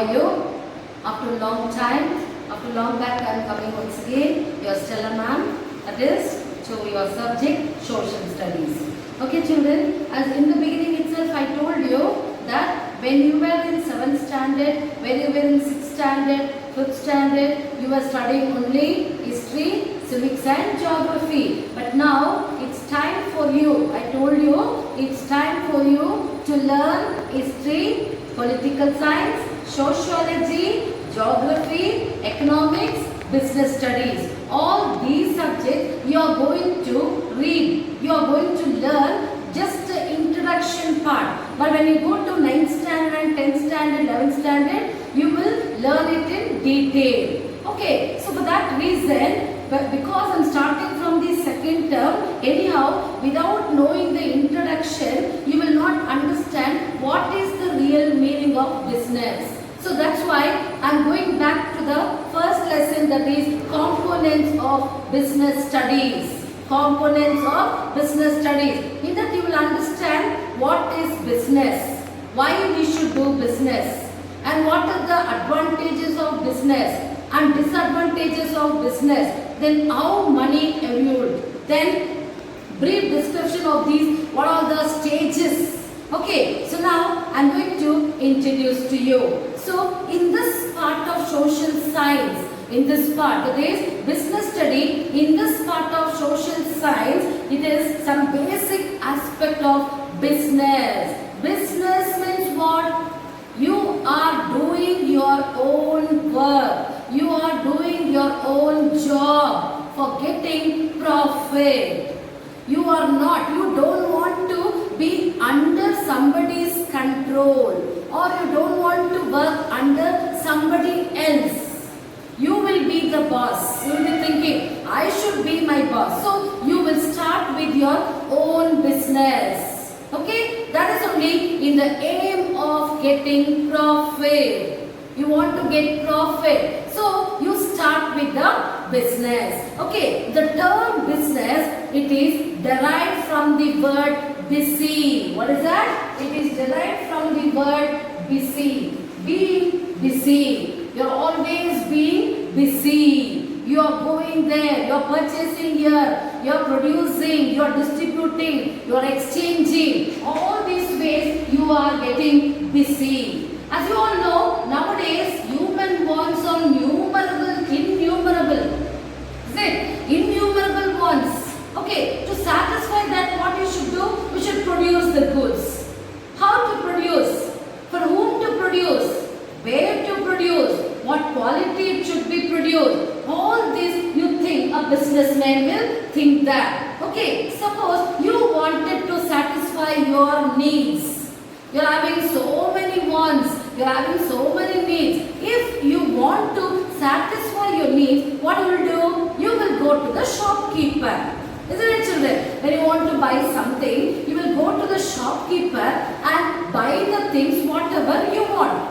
are you? After a long time, after long back, I am coming once again. Your Stella ma'am. That is to your subject social studies. Okay, children. As in the beginning itself, I told you that when you were in 7th standard, when you were in 6th standard, 5th standard, you were studying only history, civics and geography. But now it's time for you. I told you it's time for you to learn history, political science, sociology, geography, economics, business studies. All these subjects you are going to read. You are going to learn just the introduction part. But when you go to 9th standard and 10th standard, 11th standard, you will learn it in detail. Okay, so for that reason, but because I am starting from the second term, anyhow, without knowing the introduction, you will not understand what is the real meaning of business. So that's why I am going back to the first lesson, that is components of business studies. Components of business studies. In that you will understand what is business, why we should do business, and what are the advantages of business and disadvantages of business, then how money evolved, then brief description of these, what are the stages. Okay, so now I am going to introduce to you. So in this part of social science, in this part, that is business study, in this part of social science, it is some basic aspect of business. Business means what? You are doing your own work. You are doing your own job for getting profit. You don't want to be under somebody's control, or you don't want to work under somebody else. You will be the boss. You will be thinking, I should be my boss. So you will start with your own business. Okay, that is only in the aim of getting profit. You want to get profit, so you start with the business. Okay, the term business, it is derived from the word busy. What is that? It is derived from the word busy. Being busy. You are always being busy. You are going there, you are purchasing here, you are producing, you are distributing, you are exchanging. All these ways you are getting busy. As you all know, nowadays human wants are innumerable. Is it? Innumerable wants. Okay, to satisfy that, what you should do? We should produce the goods. How to produce? For whom to produce? Where to produce? What quality it should be produced? All this you think a businessman will think that. Okay, suppose you wanted to satisfy your needs. You are having so many wants. You are having so many needs. If you want to satisfy your needs, what you will do? You will go to the shopkeeper. Isn't it, children? When you want to buy something, you will go to the shopkeeper and buy the things whatever you want.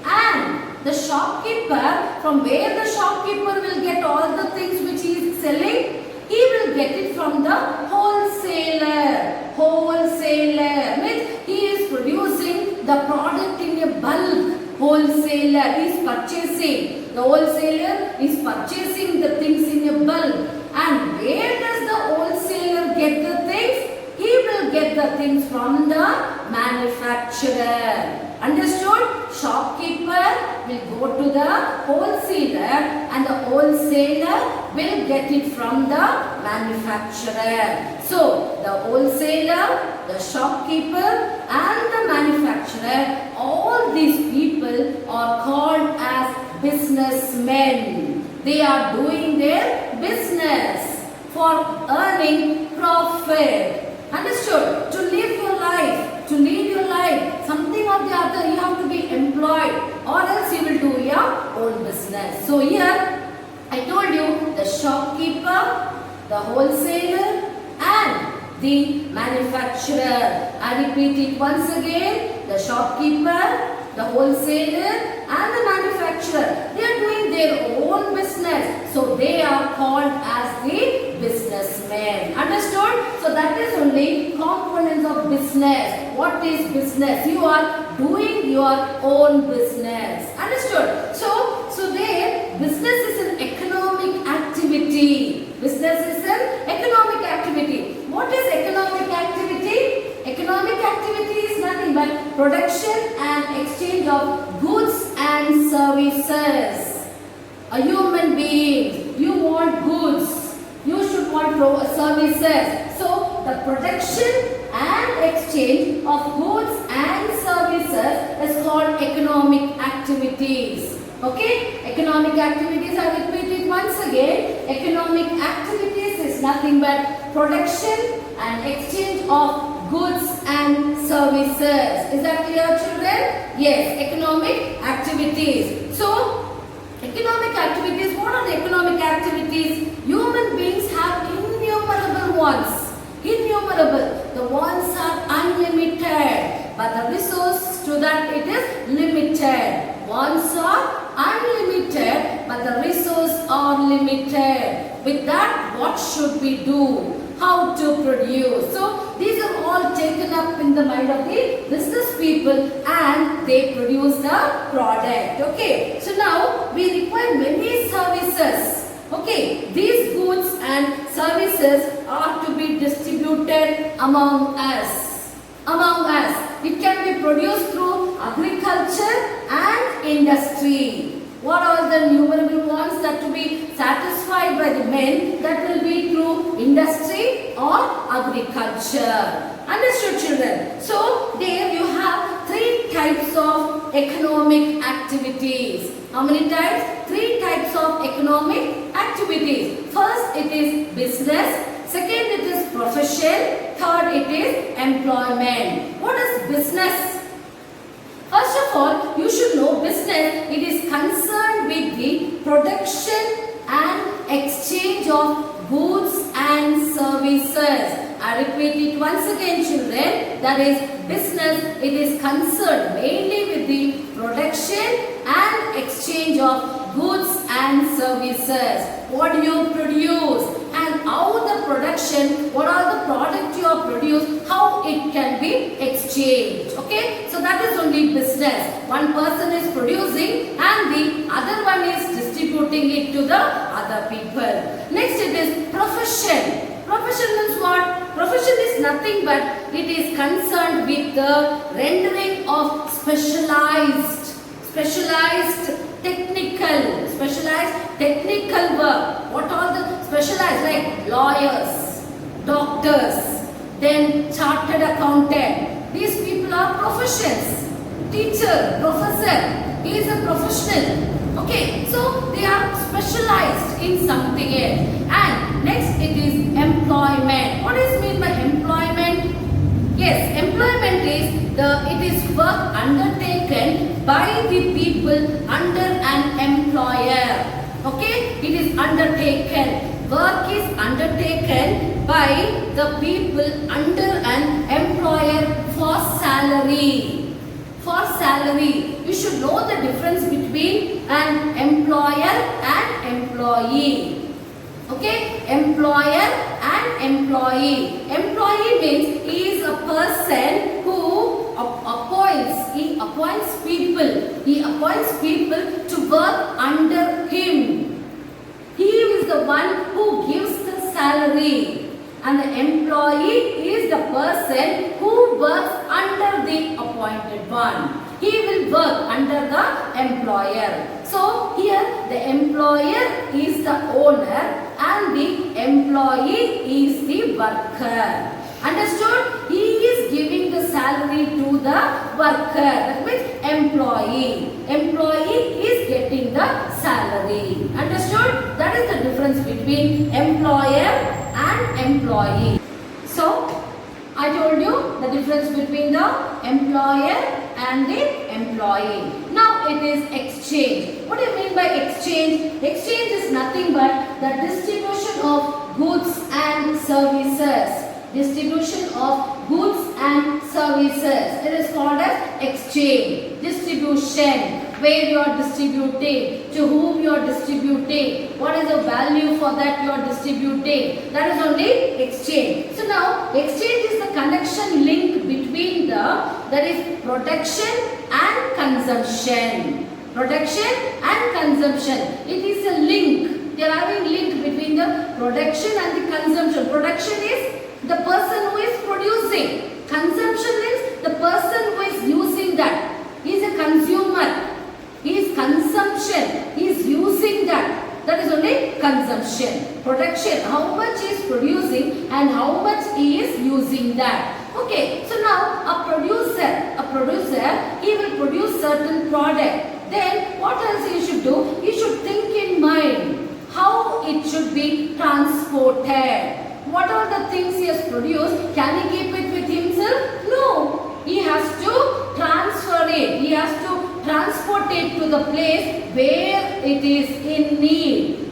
And the shopkeeper, from where the shopkeeper will get all the things which he is selling, he will get it from the wholesaler. Wholesaler means he is producing the product in a bulk. Wholesaler is purchasing. The wholesaler is purchasing the things in a bulk. And where does the wholesaler get the things? He will get the things from the manufacturer. Understood? Shopkeeper will go to the wholesaler and the wholesaler will get it from the manufacturer. So, the wholesaler, the shopkeeper and the manufacturer, all these people are called as businessmen. They are doing their business for earning profit. Understood? To live your life, to lead your life, something or the other, you have to be employed, or else you will do your own business. So here, I told you the shopkeeper, the wholesaler and the manufacturer. I repeat it once again, the shopkeeper, the wholesaler and the manufacturer. They are doing their own business. So they are called as the businessmen. Understood? So that is only components of business. What is business? You are doing your own business. Understood? So there, business is an economic activity. Business is an economic activity. What is economic activity? Economic activity is nothing but production and exchange of goods and services. A human being, you want goods, you should want services. So the production and exchange of goods and services is called economic activities. Okay, economic activities, I repeat it once again. Economic activities is nothing but production and exchange of goods and services. Is that clear, children? Yes, economic activities. So, economic activities, what are the economic activities? Human beings have innumerable wants. Innumerable. The wants are unlimited, but the resource to that it is limited. Wants are unlimited, but the resources are limited. With that, what should we do? How to produce? So these are all taken up in the mind of the business people, and they produce the product. Okay. So now we require many services. Okay. These goods and services are to be distributed among us. Among us. It can be produced through agriculture and industry. What are the numerable wants that to be satisfied by the men? That will be through industry or agriculture. Understood, children? So there you have three types of economic activities. How many types? Three types of economic activities. First, it is business. Second, it is profession. Third, it is employment. What is business? First of all, you should know business, it is concerned with the production and exchange of goods and services. I repeat it once again, children. That is business, it is concerned mainly with the production and exchange of goods and services. What do you produce? And how the production, what are the products you have produced, how it can be exchanged. Okay, so that is only business. One person is producing and the other one is distributing it to the other people. Next, it is profession. Profession means what? Profession is nothing but it is concerned with the rendering of specialized technical work. What are the specialized? Like lawyers, doctors, then chartered accountant. These people are professions. Teacher, professor, he is a professional. Okay, so they are specialized in something else. And next it is employment. What is meant by employment? Yes, employment is it is work undertaken by the people under an employer. Okay, it is undertaken. Work is undertaken by the people under an employer for salary. For salary. You should know the difference between an employer and employee. Okay, employer and employee. Employee means he is a person who he appoints people to work under him. He is the one who gives the salary, and the employee is the person who works under the appointed one. He will work under the employer. So here the employer is the owner and the employee is the worker. Understood? He is giving the salary to the worker. That means employee. Employee is getting the salary. Understood? That is the difference between employer and employee. So, I told you the difference between the employer and the employee. Now it is exchange. What do you mean by exchange? Exchange is nothing but the distribution of goods and services. Distribution of goods and services. It is called as exchange. Distribution. where you are distributing, to whom you are distributing, what is the value for that you are distributing. That is only exchange. So now exchange is the connection link between that is production and consumption. Production and consumption. It is a link. They are having link between the production and the consumption. Production is the person who is producing. Consumption is the person who is using that. He is a consumer. He is consumption. He is using that. That is only consumption. Production, how much he is producing and how much he is using that. Okay, so now a producer, he will produce certain product. Then what else he should do? He should think in mind how it should be transported. What are the things he has produced? Can he keep it with himself? No. He has to transfer it. He has to transport it to the place where it is in need.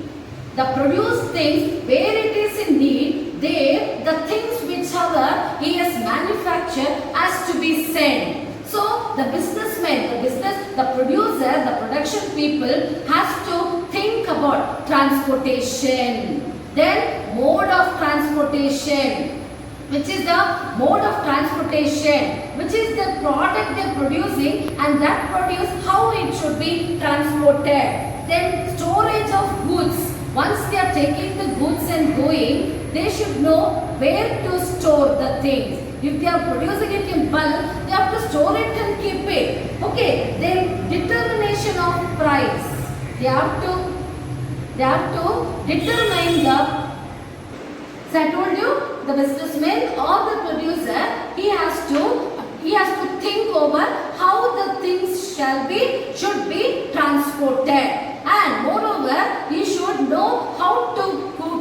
The produced things where it is in need, there the things whichever he has manufactured has to be sent. So the businessman, the producer, the production people has to think about transportation. Then mode of transportation. Which is the mode of transportation, which is the product they are producing, and that produce how it should be transported. Then storage of goods. Once they are taking the goods and going, they should know where to store the things. If they are producing it in bulk, they have to store it and keep it. Okay. Then determination of price. They have to determine the. So I told you, the businessman or the producer, he has to think over how the things should be transported, and moreover he should know how to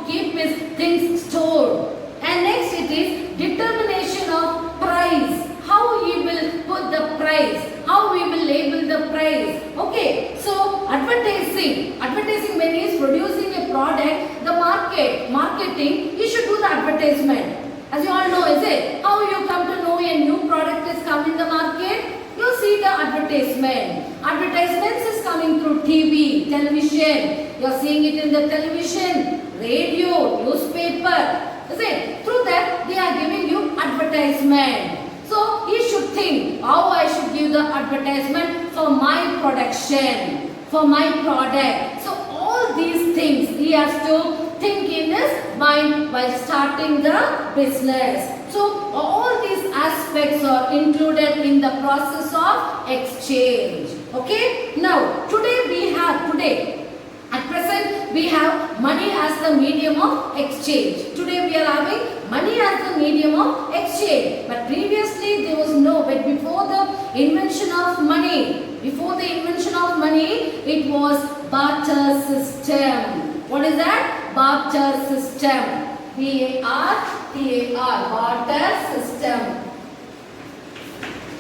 keep his things stored. And next it is determination of price. How he will put the price, how we will label the price. Okay, so advertising when he is producing a product, the marketing, he should do the advertisement. As you all know, is it? How you come to know a new product is coming in the market? You see the advertisement. Advertisements is coming through TV, television. You are seeing it in the television, radio, newspaper. Is it? Through that they are giving you advertisement. So he should think how I should give the advertisement for my production, for my product. So all these things he has to think in his mind while starting the business. So all these aspects are included in the process of exchange. Okay. Now at present we have money as the medium of exchange. Today we are having money as the medium of exchange. But previously there was no, but before the invention of money, it was barter system. What is that? Barter system. B-A-R-T-A-R. Barter system.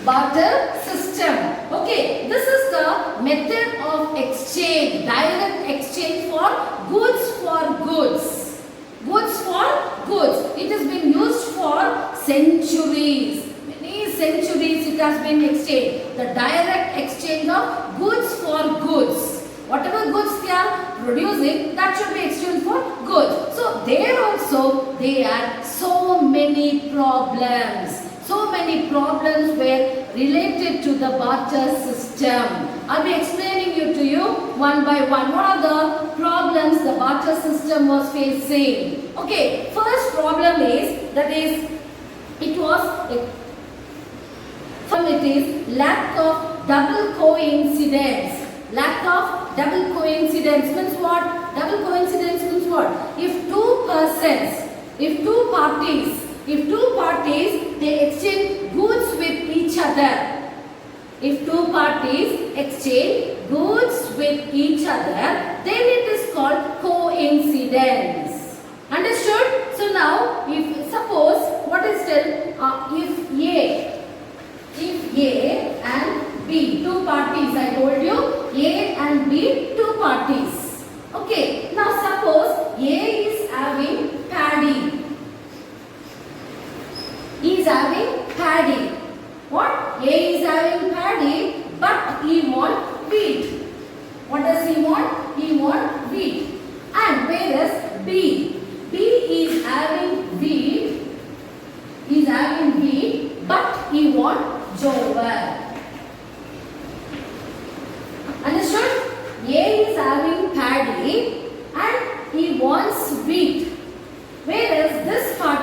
Barter system. Okay, this is the method of exchange, direct exchange for goods for goods. Goods for goods. It has been used for centuries. Many centuries it has been exchanged. The direct exchange of goods for goods. Whatever goods they are producing, that should be exchanged for goods. So there also they had so many problems. So many problems were related to the barter system. I'll be explaining it to you one by one. What are the problems the barter system was facing? Okay, first problem is lack of double coincidence. Lack of double coincidence means what? Double coincidence means what? If two parties they exchange goods with each other. If two parties exchange goods with each other, then it is called coincidence. Understood? So now, if suppose what is still if A and B, two parties, I told you A and B, two parties. Okay. Now suppose A is having paddy. He is having paddy. What? A is having paddy, but he wants wheat.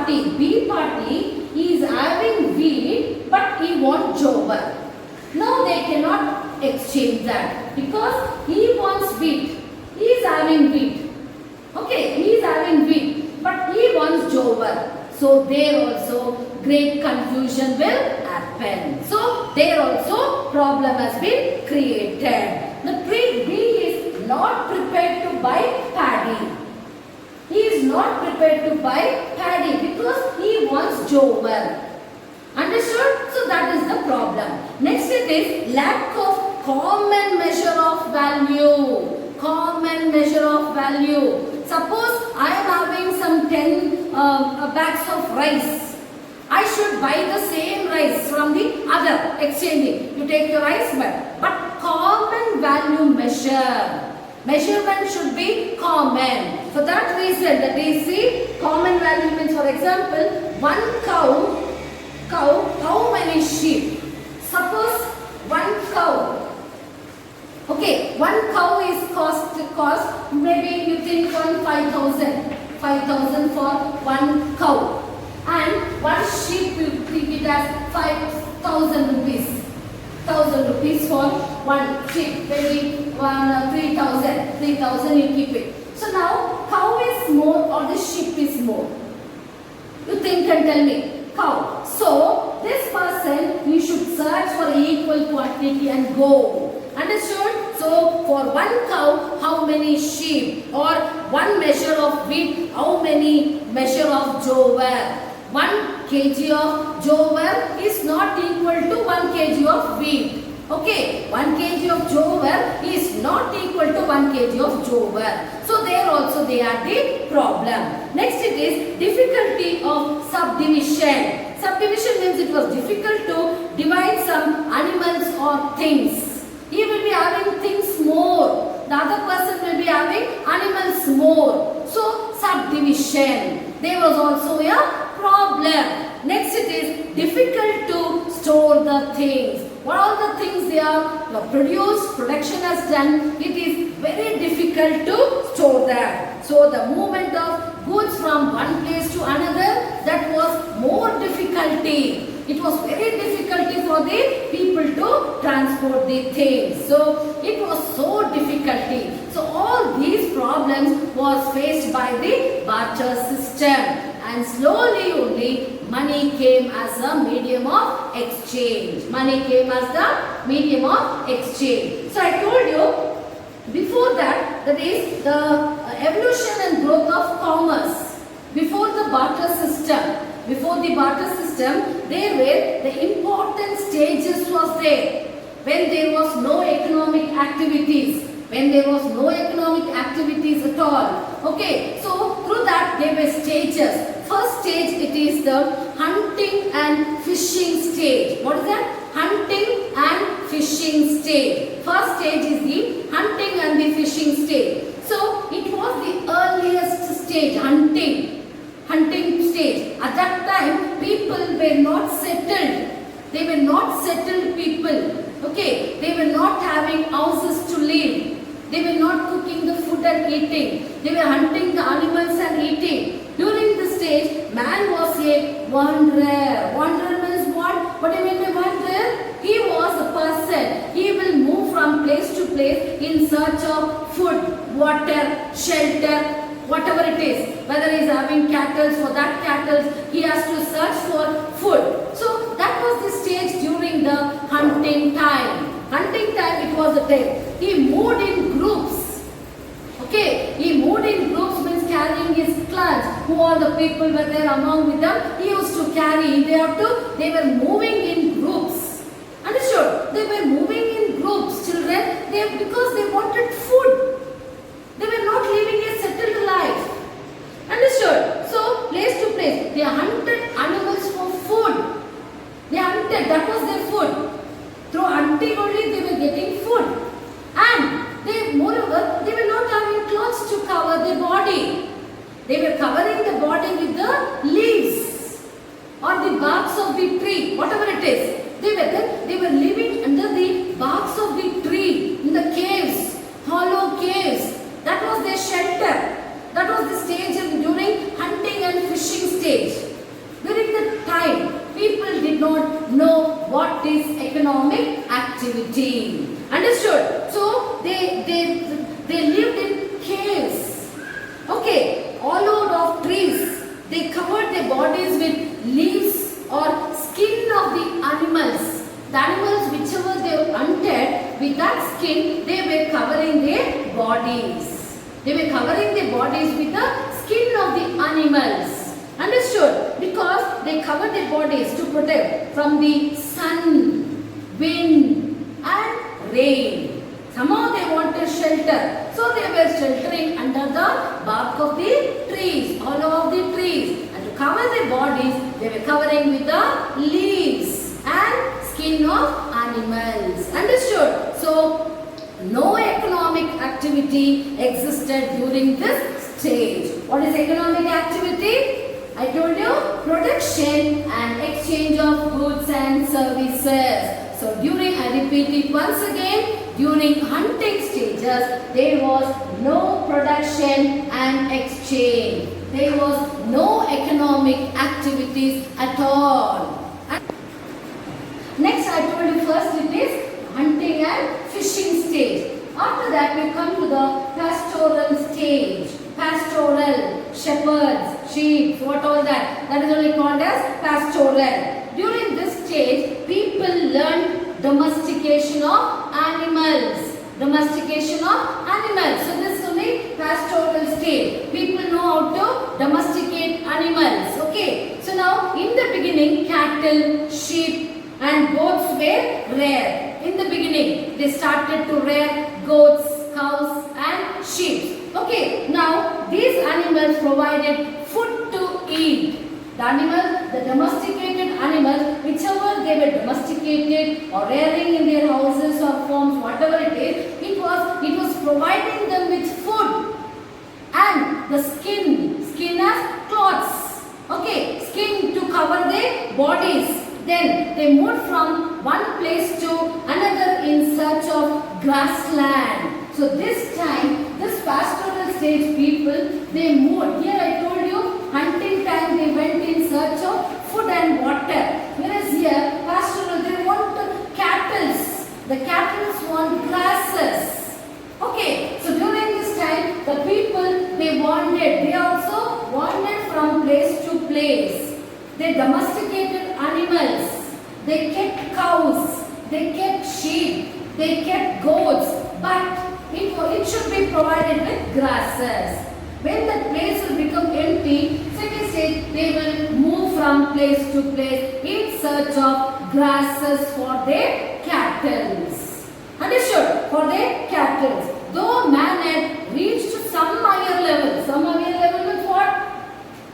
party, B party, he is having wheat but he wants jowar. Now they cannot exchange that because he wants wheat. He is having wheat. Okay, he is having wheat but he wants jowar. So there also great confusion will happen. So there also problem has been created. The tree B is not prepared to buy paddy. He is not prepared to buy paddy because he wants jowar. Understood? So that is the problem. Next it is lack of common measure of value. Common measure of value. Suppose I am having some 10 bags of rice. I should buy the same rice from the other, exchanging. You take the rice but common value measure. Measurement should be common. For that reason, that is the common value means, for example, one cow, how many sheep? Suppose one cow. Okay, one cow is cost maybe you think 5,000 for one cow, and one sheep you think it as 5,000 rupees. 1,000 rupees for one sheep, maybe 3,000 you keep it. So now cow is more or the sheep is more? You think and tell me. Cow. So this person you should search for equal quantity and go. Understood? So for one cow, how many sheep? Or one measure of wheat, how many measure of jowar? 1 kg of jowar is not equal to 1 kg of wheat. Okay, 1 kg of jowar is not equal to 1 kg of jowar. So there also they are the problem. Next it is difficulty of subdivision. Subdivision means it was difficult to divide some animals or things. He will be having things more. The other person will be having animals more. So subdivision. There was also a problem. Next it is difficult to store the things. What all the things they are produced, production has done, it is very difficult to store that. So the movement of goods from one place to another, that was more difficulty. It was very difficulty for the people to transport the things. So it was so difficulty. So all these problems was faced by the barter system. And slowly only money came as a medium of exchange. Money came as the medium of exchange. So I told you before that is the evolution and growth of commerce. Before the barter system. Before the barter system, there were the important stages was there. When there was no economic activities. When there was no economic activities at all. Okay, so through that there were stages. First stage it is the hunting and fishing stage. What is that? Hunting and fishing stage. First stage is the hunting and the fishing stage. So it was the earliest stage, hunting stage. At that time people were not settled. They were not settled people. Okay, they were not having houses to live. They were not cooking the food and eating. They were hunting the animals and eating. During this stage, man was a wanderer. Wanderer means what? What do you mean by wanderer? He was a person. He will move from place to place in search of food, water, shelter, whatever it is. Whether he is having cattle, for that cattle, he has to search for food. So that was the stage during the hunting time. Hunting time, it was the time. He moved in groups. Okay, he moved in groups means carrying his clans. Who all the people were there among with them, he used to carry. They were moving in groups. Understood? They were moving in groups, children, because they wanted food. They were not living a settled life. Understood? So, place to place, they hunted animals for food. They hunted, that was their food. Through hunting only they were getting food. And moreover, they were not having clothes to cover their body. They were covering the body with the leaves or the barks of the tree, whatever it is. They were living under the barks of the tree, in the caves, hollow skin, they were covering their bodies. They were covering their bodies with the skin of the animals. Understood? Because they covered their bodies to protect from the sun, wind and rain. Somehow they wanted shelter. So they were sheltering under the bark of the trees, all of the trees. And to cover their bodies, they were covering with the leaves and skin of animals. Understood? So no economic activity existed during this stage. What is economic activity? I told you, production and exchange of goods and services. So during, I repeat it once again, during hunting stages, there was no production and exchange. There was no economic activities at all. Next, I told you first it is hunting and fishing stage. After that, we come to the pastoral stage. Pastoral, shepherds, sheep, what all that. That is only called as pastoral. During this stage, people learn domestication of animals. Domestication of animals. So this is only pastoral stage. People know how to domesticate animals. Okay. So now in the beginning, cattle, sheep and goats were rare. In the beginning, they started to rear goats, cows and sheep. Okay, now these animals provided food to eat. The animals, the domesticated animals, whichever they were domesticated or rearing in their houses or farms, whatever it is, it was providing them with food and the skin as cloths. Okay, skin to cover their bodies. Then they moved from one place to another in search of grassland. So this time, this pastoral stage people, they moved. Here I told you, hunting time they went in search of food and water. Whereas here, pastoral, they want cattle. The cattle want grasses. Okay, so during this time, the people, they wandered. They also wandered from place to place. They domesticated animals. They kept cows. They kept sheep. They kept goats. But it should be provided with grasses. When that place will become empty, second stage, they will move from place to place in search of grasses for their cattle. Understood? For their cattle. Though man had reached some higher level with what?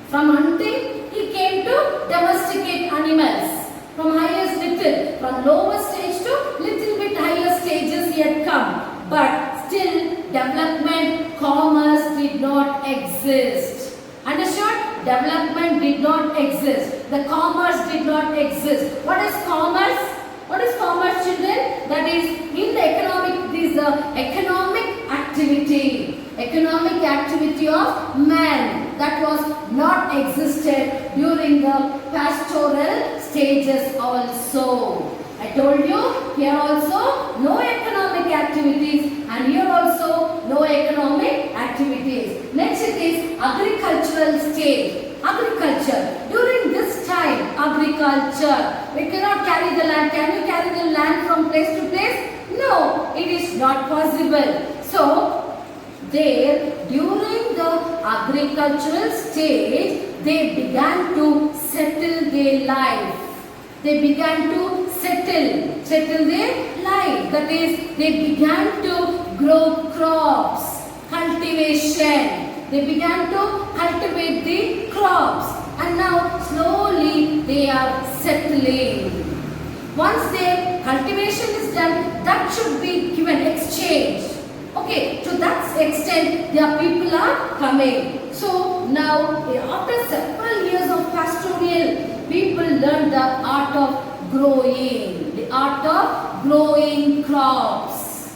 From hunting, he came to domesticate animals. From highest little, from lower stage to little bit higher stages he had come. But still, development, commerce did not exist. Understood? Development did not exist. The commerce did not exist. What is commerce? What is commerce, children? That is in the economic, this is the economic activity. Economic activity of man that was not existed during the pastoral stages also. I told you here also no economic activities and here also no economic activities. Next it is agricultural stage. Agriculture. During this time, agriculture. We cannot carry the land. Can you carry the land from place to place? No, it is not possible. So, there during the agricultural stage, they began to settle their life. They began to settle their life. That is, they began to grow crops, cultivation. They began to cultivate the crops and now slowly they are settling. Once their cultivation is done, that should be given exchange. Okay, to that extent, their people are coming. So now, after several years of pastoral, people learned the art of growing. The art of growing crops.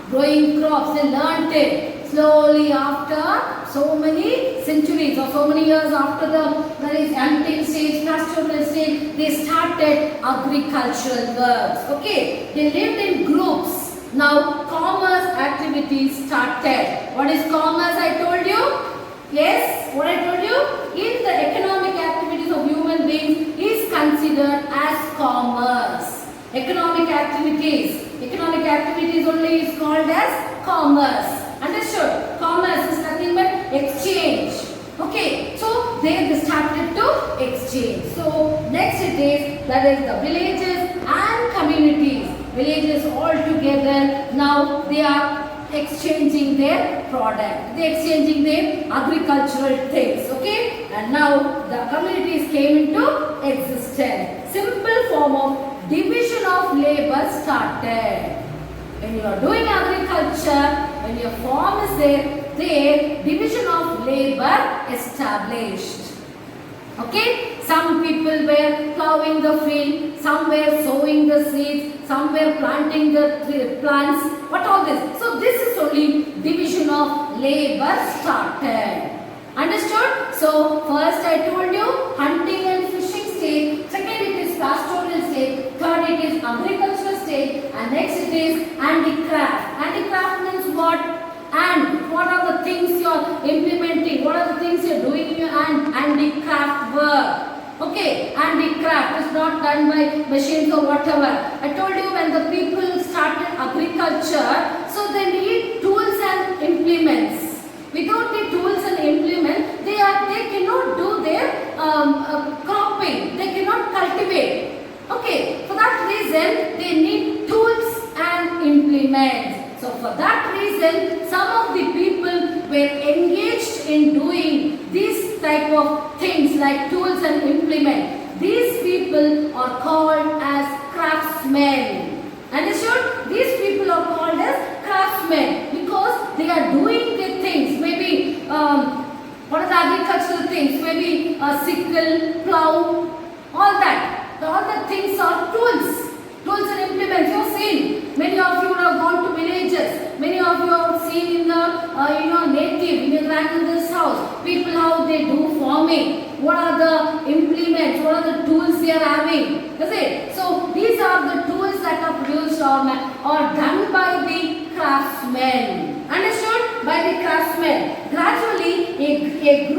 Growing crops, they learned it. Slowly after so many centuries or so many years after the hunting stage, pastoral stage, they started agricultural works. Okay, they lived in groups. Now commerce activities started. What is commerce, I told you? Yes, what I told you? In the economic activities of human beings is considered as commerce. Economic activities. Economic activities only is called as commerce. Understood? Commerce is nothing but exchange. Okay, so they started to exchange. So next it is, that is the villages and communities. Villages all together, now they are exchanging their product. They are exchanging their agricultural things. Okay, and now the communities came into existence. Simple form of division of labor started. When you are doing agriculture, when your farm is there, division of labor established. Okay, some people were plowing the field, some were sowing the seeds, some were planting the plants. What all this? So this is only division of labor started. Understood? So first I told you hunting and fishing stage, second it is pastoral stage, third it is agricultural stage, and next it is handicraft. Handicraft means what? And what are the things you are implementing? What are the things you are doing in your hand? Handicraft work. Okay, handicraft is not done by machines or whatever. I told you when the people started agriculture, so they need tools and implements. Without the tools and implements, they cannot do their cropping. They cannot cultivate. Okay, for that reason they need tools and implements. So for that reason, some of the people were engaged in doing these type of things like tools and implement. These people are called as craftsmen. Understood? These people are called as craftsmen because they are doing the things. Maybe what are the agricultural things? Maybe a sickle, plow, all that. All the things are tools. Tools and implements. You have seen. Many of you would have gone to villages. Many of you have seen in the native, in your grandmother's house, people how they do farming. What are the implements? What are the tools they are having? Is it? So these are the tools that are produced or done by the craftsmen. Understood? By the craftsmen. Gradually, a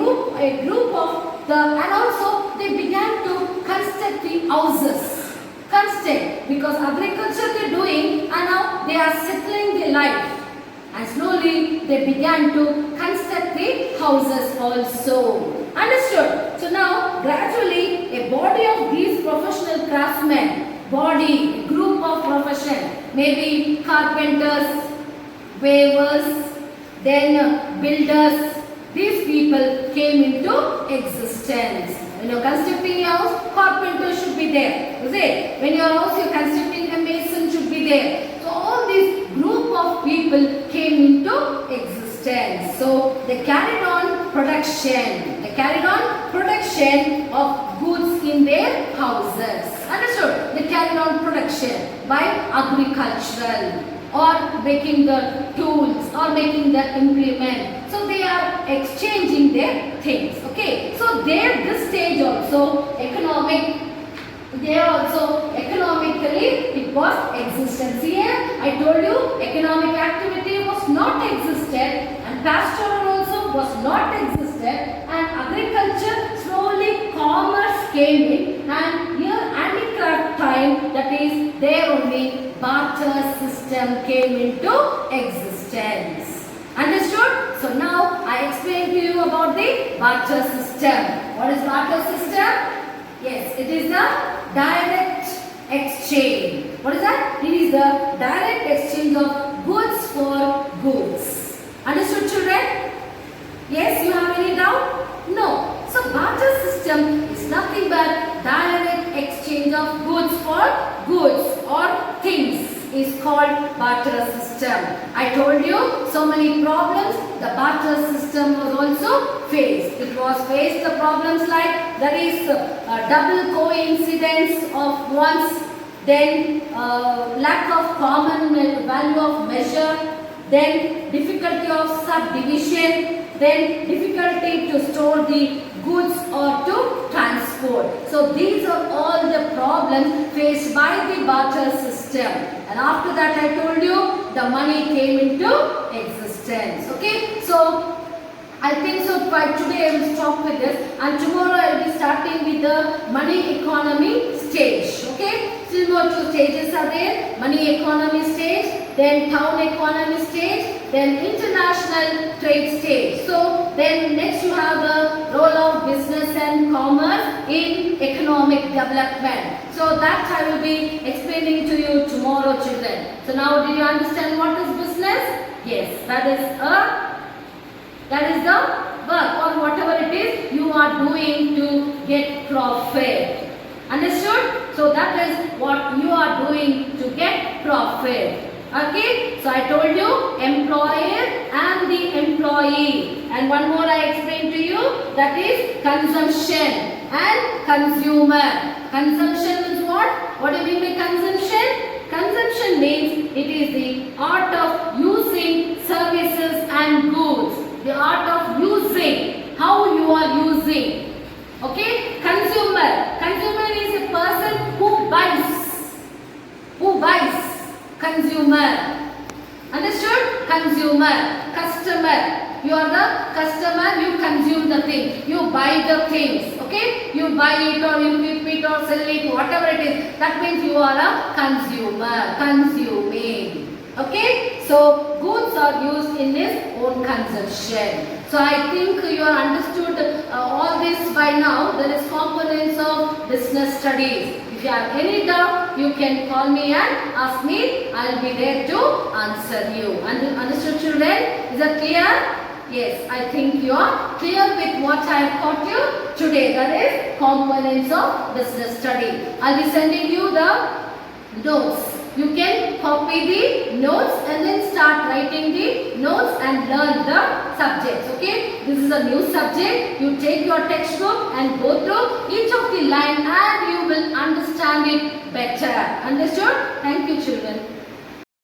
group of the, and also they began to construct the houses. Because agriculture they are doing and now they are settling their life, and slowly they began to construct the houses also. Understood? So now gradually a body of these professional craftsmen, a group of profession, maybe carpenters, weavers, then builders, these people came into existence. When you are constructing a house, carpenter should be there. Is it? When your house you are constructing, a mason should be there. So all these group of people came into existence. So they carried on production. They carried on production of goods in their houses. Understood? They carried on production by agricultural, or making the tools, or making the implement. So they are exchanging their things. Okay. So there, this stage also economically it was existence. Here I told you economic activity was not existed, and pastoral also was not existed, and agriculture, slowly commerce came in, and here handicraft time, that is there only barter system came into existence. Understood? So now I explained to you about the barter system. What is barter system? Yes, it is the direct exchange. What is that? It is the direct exchange of goods for goods. Understood, children? Yes, you have any doubt? No. So barter system is nothing but direct exchange of goods for goods or things is called barter system. I told you so many problems the barter system was also faced. It was faced the problems like there is double coincidence of ones, then lack of common value of measure, then difficulty of subdivision, then difficulty to store the goods or to transport. So these are all the problems faced by the barter system. And after that I told you the money came into existence. Okay. So I think so by today I will stop with this, and tomorrow I will be starting with the money economy stage. Okay. Still more two stages are there. Money economy stage, then town economy stage, then international trade stage. So then next you have the role of business and commerce in economic development. So that I will be explaining to you tomorrow, children. So now do you understand what is business? Yes, that is the work or whatever it is you are doing to get profit. Understood? So that is what you are doing to get profit. Okay, so I told you employer and the employee, and one more I explained to you, that is consumption and consumer. Consumption is what? What do you mean by consumption? Consumption means it is the art of using services and goods. The art of using, how you are using. Okay, consumer. Consumer is a person who buys. Who buys? Consumer. Understood? Consumer. Customer. You are the customer, you consume the thing. You buy the things. Okay? You buy it or you keep it or sell it, whatever it is. That means you are a consumer. Consuming. Okay? So, goods are used in its own consumption. So, I think you have understood all this by now. There is components of business studies. If you have any doubt, you can call me and ask me. I will be there to answer you. Understood, children? Is that clear? Yes, I think you are clear with what I have taught you today. That is components of business study. I will be sending you the notes. You can copy the notes and then start writing the notes and learn the subjects. Okay, this is a new subject. You take your textbook and go through each of the line and you will understand it better. Understood? Thank you, children.